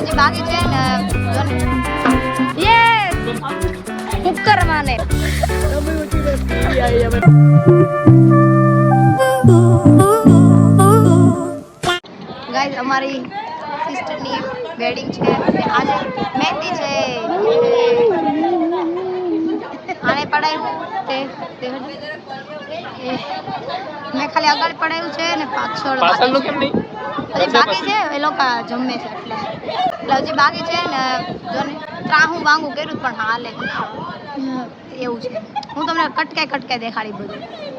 હજી બાકી છે ને યસ કુકર માને ગાઈસ અમારી સિસ્ટરની વેડિંગ છે અને આજે મહેંદી છે આને પડાયું તે મેં ખાલી આગળ પડાયું છે ને પાછળનું કેમ નહીં હજી બાકી છે એ લોકો જમે છે એટલે હજી બાકી છે ને જો ને ત્રાહું બાંગું કર્યું પણ હાલે એવું છે હું તમને કટકે દેખાડી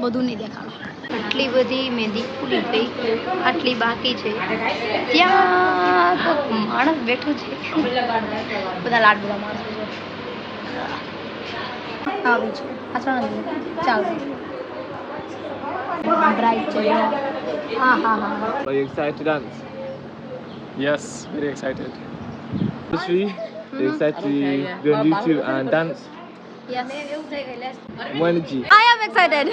બધું નહીં દેખાડું આટલી બધી મહેંદી ફૂલી ગઈ આટલી બાકી છે ત્યાં તો માણસ બેઠું છે બધા લાડબુડા માણસો છે આવી છે ચાલો બ્રાઇટ છે હા Are you excited to dance? Yes, very excited. Are you excited to be on YouTube and dance? Yes. More energy. I am excited.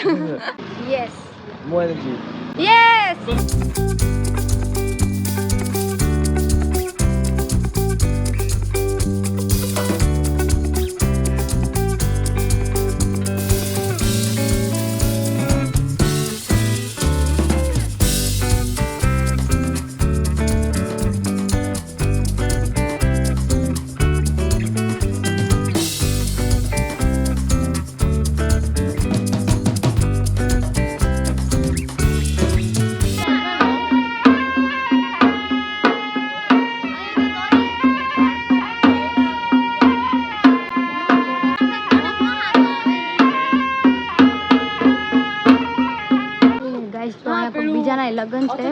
Yes. More energy. Yes. બીજાના લગ્ન છે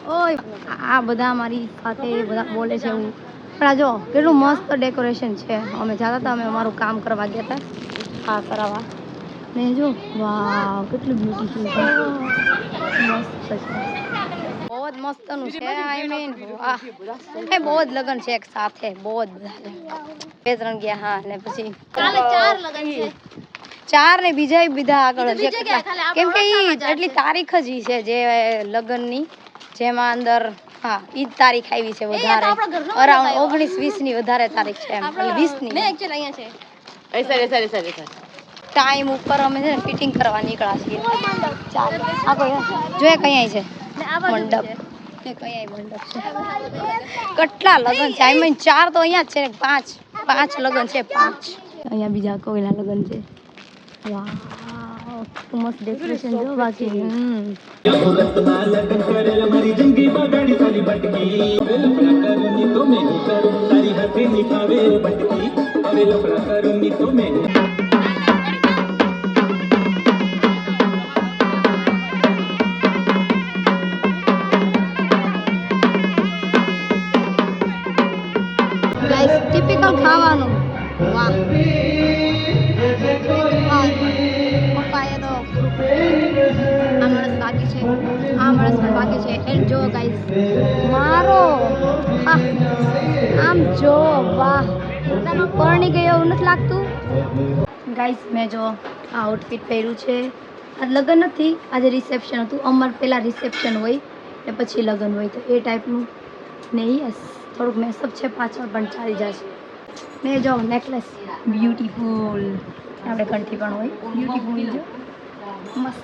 ઓય આ બધા મારી સાથે બધા બોલે છે એવું પણ આ જો કેટલું મસ્ત ડેકોરેશન છે અમે જતા હતા અમે અમારું કામ કરવા ગયા હતા હા કરાવવા ને જો વાવ કેટલું બ્યુટીફુલ છે મસ્ત છે બહુ જ મસ્તનું છે આઈ મીન વાહ એ બહુ જ લગ્ન છે એક સાથે બહુ જ બધા છે બે ત્રણ ગયા હા ને પછી કાલે 4 લગ્ન છે 4 ને બીજા બધા આગળ છે કેમ કે એટલી તારીખ જ છે જે લગ્નની જેમાં અંદર હા ઈ તારીખ આવી છે વધારે અરાઉન્ડ 19-20 ની વધારે તારીખ છે એમ 20 ની મે એક્ચ્યુઅલી અહીંયા છે સરી ટાઈમ ઉપર અમે છે ને ફિટિંગ કરવા નીકળ્યા છીએ ચાલ આ કોઈ જો એ કઈ છે મંડપ એ કઈ મંડપ છે કેટલા લગ્ન છે આઈ મીન 4 તો અહીંયા જ છે ને 5 લગ્ન છે 5 અહીંયા બીજા કોઈના લગ્ન છે વાહ મસ્ત ડેકોરેશન જો બાકી ગાઈસ ટિપિકલ ખાવાનું વાહ પપ્પાએ તો આ માણસ બાકી છે આ માણસ પણ બાકી છે એ જો ગાઈસ મારો આમ જો વાહ પરણી ગયો એવું નથી લાગતું ગાઈસ મેં જો આ આઉટફિટ પહેર્યું છે આ લગ્ન નથી આજે રિસેપ્શન હતું અમાર પહેલા રિસેપ્શન હોય ને પછી લગ્ન હોય તો એ ટાઈપનું ને યસ થોડુંક મેસઅપ છે પાછળ પણ ચાલી જશે ને જો નેકલેસ બ્યુટીફુલ આપણે કંઠી પણ હોય બ્યુટીફુલ જો મસ્ત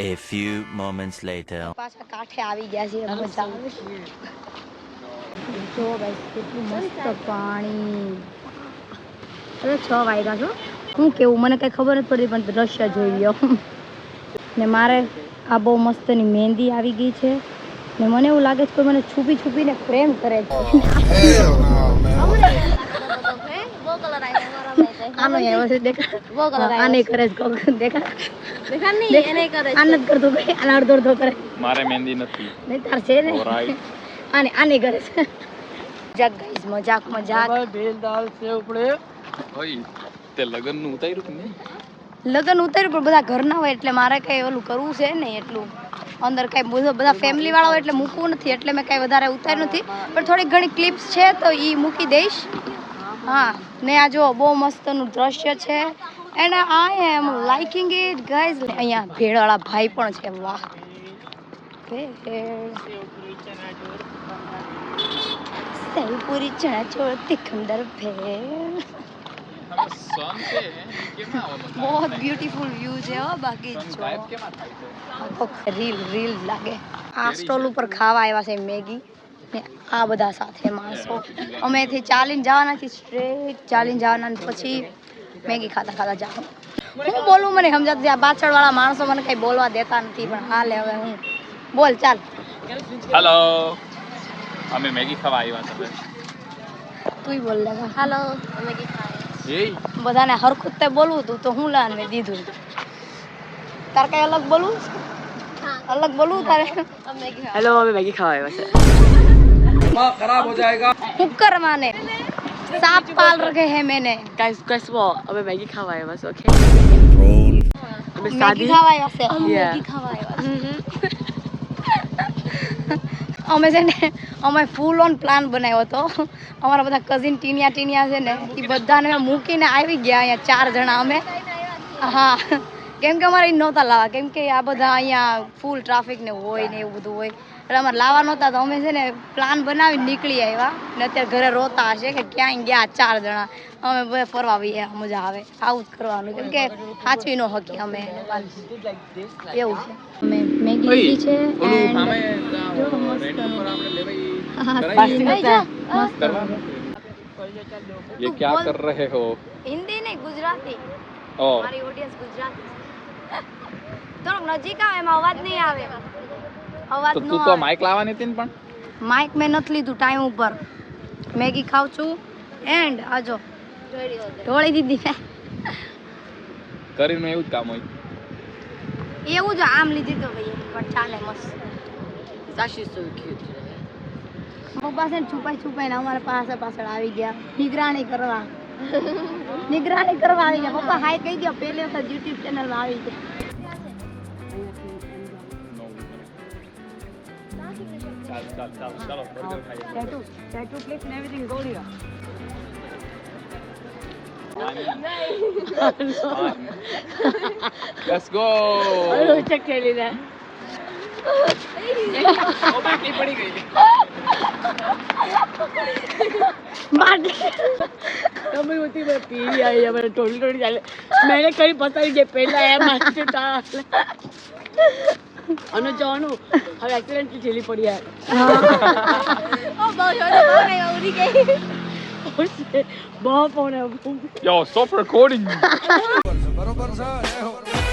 A few moments later. પાછા કાંઠે આવી ગયા છે મજા આવે જો ગાઈસ કેટલું મસ્ત પાણી અરે 6 વાગ્યા છો હું કેવું મને કઈ ખબર નથી પડતી પણ દ્રશ્ય જોઈ લ્યો ને મારે આ બહુ મસ્તની મહેંદી આવી ગઈ છે ને મને એવું લાગે છે કોઈ મને છુપી છુપીને પ્રેમ કરે છે આનો એવો છે દેખા આને કરે છે કોક દેખા નહીં એને કરે છે આનંદ કરતો કઈ આના અડધો કરે મારે મહેંદી નથી નહીં તાર છે ને ઓલરાઈટ આને કરે છે મજાક ગાઈસ મજાક ભેલ દાલ સેવ પડે ઓય તે લગન નું ઉતાર્યું કે નહીં લગન ઉતાર્યું પણ બધા ઘરના હોય એટલે મારે કઈ ઓલું કરવું છે ને એટલું અંદર કઈ બધા ફેમિલી વાળા હોય એટલે મૂકવું નથી એટલે મેં કઈ વધારે ઉતાર્યું નથી પણ થોડી ઘણી ક્લિપ્સ છે તો ઈ મૂકી દઈશ હા ને આ જો બહુ મસ્તનું દ્રશ્ય છે and I am liking it guys અહીંયા ભેળવાળા ભાઈ પણ છે વાહ સેવપુરી ચણા ચોળ તિખંદર ભેળ बहुत ब्यूटीफुल व्यू છે હો બાકી જો રીલ લાગે આ સ્ટોલ ઉપર ખાવા આવ્યા છે મેગી ને આ બધા સાથે માણસો અમેથી ચાલીને જવાના છે સ્ટ્રેટ ચાલીને જવાના ને પછી મેગી ખાતા જાઉં હું બોલું મને સમજાતું આ પાછળવાળા માણસો મને કંઈ બોલવા દેતા નથી પણ હાલે હવે હું બોલ ચાલ હેલો અમે મેગી ખાવા આવ્યા તમે તુંય બોલ લે હાલો મેગી ખાવા એય બધાને હરખું તે બોલવું હતું તો હું લાન મેં દીધું તાર કઈ અલગ બોલવું અલગ બોલવું તારે हेलो हमें मैगी खावा है खराब हो जाएगा कुकर माने सांप पाल रखे हैं मैंने गाइस गाइस वो हमें मैगी खावा है बस ओके Roll. हमें मैगी शादी ખાવાય હશે Yeah. મેગી ખાવાય અમે છે ને અમે ફૂલ ઓન પ્લાન બનાવ્યો હતો અમારા બધા કઝિન ટીનિયા છે ને એ બધાને મૂકીને આવી ગયા અહીંયા 4 જણા અમે હા કેમ કે અમારે નહોતા લાવવા કેમ કે આ બધા અહીંયા ફૂલ ટ્રાફિક ને હોય ને એવું બધું હોય એટલે અમારે લાવવા નહોતા તો અમે છે ને પ્લાન બનાવી નીકળી આવ્યા ને અત્યારે ઘરે રોતા હશે કે ક્યાંય ગયા 4 જણા અમે બધા ફરવા આવીએ મજા આવે આવું જ કરવાનું કેમ કે સાચવી ન હકી અમે એવું છે અમે મેગી લીધી છે ये क्या कर रहे हो હિન્દી નહીં ગુજરાતી ओ મારી ઓડિયન્સ ગુજરાતી થોડુંક નજીક આવે એમાં અવાજ નહીં આવે અવાજ तो નો तू तो माइक लावવાની હતી ને પણ માઇક મેં નથી લીધું ટાઈમ ઉપર મેગી ખાઉં છું એન્ડ આજો ઢોળી દીધી મેં કરીને એવું જ કામ હોય એવું જ આમ લીધી તો ભાઈ પણ ચાલે મસ્ત Sashi is so cute. પપ્પા છે ને છુપાઈને અમારા પાછળ આવી ગયા નિગરાણી કરવા આવી ગયા પપ્પા હાય કહી દો પહેલી વખત યુટ્યુબ ચેનલમાં આવી ગયા ચાલો બર્ગર ખાઈએ Tattoo place and everything is over here. Let's go check कर लेना ओ बाटली पड़ी गई कमर होती मैं पी आई है मैंने थोड़ी डाले मैंने कहीं पता नहीं कि पहला है मास्टर डाल अनु जानो हम एक्सीडेंटली चली पड़ी है ઓ બહુ જોરદાર ઉડી ગઈ बहुत फोन है Yo, stop recording. બરોબર છે